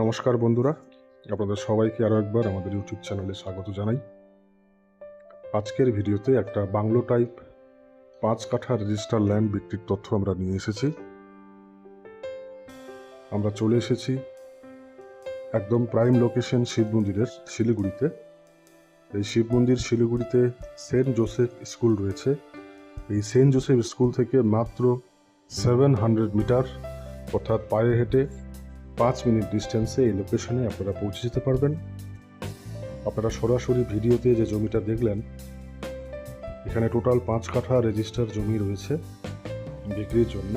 নমস্কার বন্ধুরা, আপনাদের সবাইকে আরও একবার আমাদের ইউটিউব চ্যানেলে স্বাগত জানাই। আজকের ভিডিওতে একটা বাংলো টাইপ 5 কাঠা রেজিস্টার ল্যান্ড বিক্রির তথ্য আমরা নিয়ে এসেছি। আমরা চলে এসেছি একদম প্রাইম লোকেশন শিব মন্দিরের শিলিগুড়িতে। এই শিব মন্দির শিলিগুড়িতে সেন্ট জোসেফ স্কুল রয়েছে। এই সেন্ট জোসেফ স্কুল থেকে মাত্র 700 মিটার অর্থাৎ পায়ে হেঁটে 5 মিনিট ডিস্টেন্সে এই লোকেশনে আপনারা পৌঁছে যেতে পারবেন। আপনারা সরাসরি ভিডিওতে যে জমিটা দেখলেন, এখানে টোটাল 5 কাঠা রেজিস্টার জমি রয়েছে বিক্রির জন্য।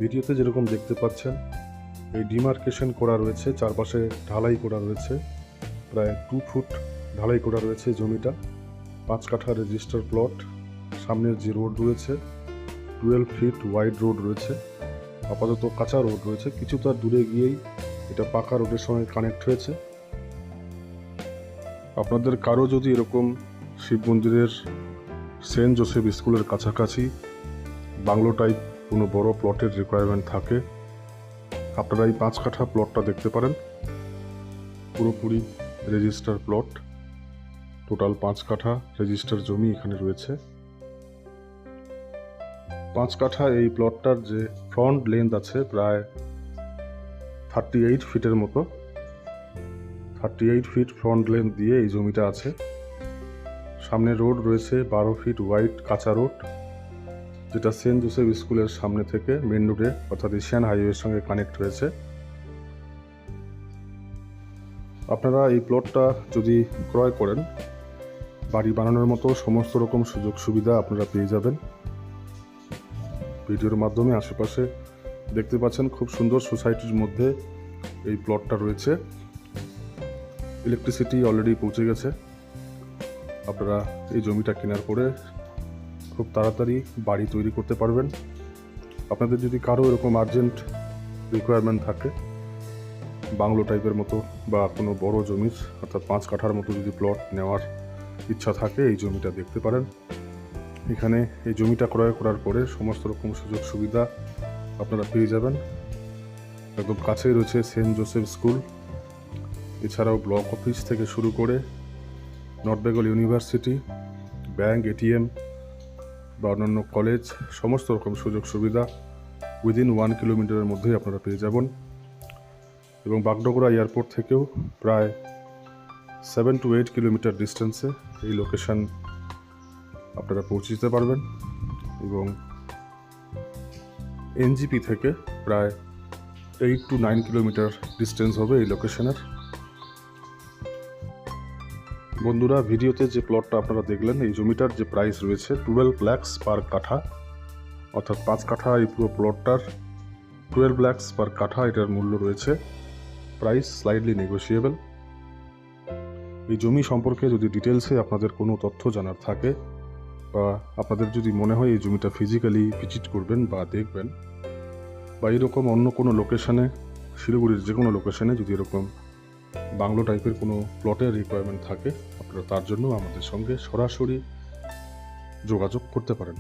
ভিডিওতে যেরকম দেখতে পাচ্ছেন, এই ডিমার্কেশন করা রয়েছে, চারপাশে ঢালাই করা রয়েছে, প্রায় 2 ফুট ঢালাই করা রয়েছে জমিটা। 5 কাঠা রেজিস্টার প্লট। সামনের যে রোড রয়েছে 12 ফিট ওয়াইড রোড রয়েছে, আপাতত কাঁচা রোড রয়েছে, কিছুটা দূরে গিয়েই এটা পাকা রোডের সঙ্গে কানেক্ট হয়েছে। আপনাদের কারো যদি এরকম শিব মন্দিরের সেন্ট জোসেফ স্কুলের কাছাকাছি বাংলো টাইপ কোনো বড় প্লটের রিকোয়ারমেন্ট থাকে, আপনারা এই 5 কাঠা প্লটটা দেখতে পারেন। পুরোপুরি রেজিস্টার প্লট, টোটাল 5 কাঠা রেজিস্টার জমি এখানে রয়েছে। 5 কাঠা এই প্লটটার যে ফ্রন্ট লেন্থ আছে প্রায় 38 ফিটের মতো। 38 ফিট ফ্রন্ট লেন্থ দিয়ে এই জমিটা আছে। সামনে রোড রয়েছে 12 ফিট ওয়াইড কাঁচা রোড, যেটা সেন্ট জোসেফ স্কুলের সামনে থেকে মেন রোডে অর্থাৎ এশিয়ান হাইওয়ের সঙ্গে কানেক্ট হয়েছে। আপনারা এই প্লটটা যদি ক্রয় করেন, বাড়ি বানানোর মতো সমস্ত রকম সুযোগ সুবিধা আপনারা পেয়ে যাবেন। ভিডিওর মাধ্যমে আশেপাশে দেখতে পাচ্ছেন খুব সুন্দর সোসাইটির মধ্যে এই প্লটটা রয়েছে। ইলেকট্রিসিটি অলরেডি পৌঁছে গেছে। আপনারা এই জমিটা কেনার পরে খুব তাড়াতাড়ি বাড়ি তৈরি করতে পারবেন। আপনাদের যদি কারো এরকম আর্জেন্ট রিকোয়ারমেন্ট থাকে বাংলো টাইপের মতো বা কোনো বড় জমির অর্থাৎ 5 কাঠার মতো যদি প্লট নেওয়ার ইচ্ছা থাকে, এই জমিটা দেখতে পারেন। এখানে এই জমিটা ক্রয় করার পরে সমস্ত রকম সুযোগ সুবিধা আপনারা পেয়ে যাবেন। একদম কাছেই রয়েছে সেন্ট জোসেফ স্কুল, এছাড়াও ব্লক অফিস থেকে শুরু করে north Bengal university, bank, ATM বা অন্যান্য কলেজ, সমস্ত রকম সুযোগ সুবিধা উইদিন 1 কিলোমিটারের মধ্যেই আপনারা পেয়ে যাবেন। এবং বাগডোগরা এয়ারপোর্ট থেকেও প্রায় 7 to 8 কিলোমিটার ডিস্টেন্সে এই লোকেশন আপনারা পৌঁছে যেতে পারবেন। এবং এনজিপি থেকে প্রায় 8 to 9 কিলোমিটার ডিস্টেন্স হবে এই লোকেশনের। বন্ধুরা, ভিডিওতে যে প্লটটা আপনারা দেখলেন, এই জমিটার যে প্রাইস রয়েছে 12 lakhs পার কাঠা, অর্থাৎ 5 কাঠা এই পুরো প্লটটার 12 lakhs পার কাঠা এটার মূল্য রয়েছে। Price slightly negotiable. এই জমি সম্পর্কে যদি ডিটেলসে আপনাদের কোনো তথ্য জানার থাকে বা আপনাদের যদি মনে হয় এই জমিটা ফিজিক্যালি ভিজিট করবেন বা দেখবেন, বা এরকম অন্য কোনো লোকেশনে, শিলিগুড়ির যে কোনো লোকেশনে যদি এরকম বাংলো টাইপের কোনো প্লটের রিকোয়ারমেন্ট থাকে, আপনারা তার জন্য আমাদের সঙ্গে সরাসরি যোগাযোগ করতে পারেন।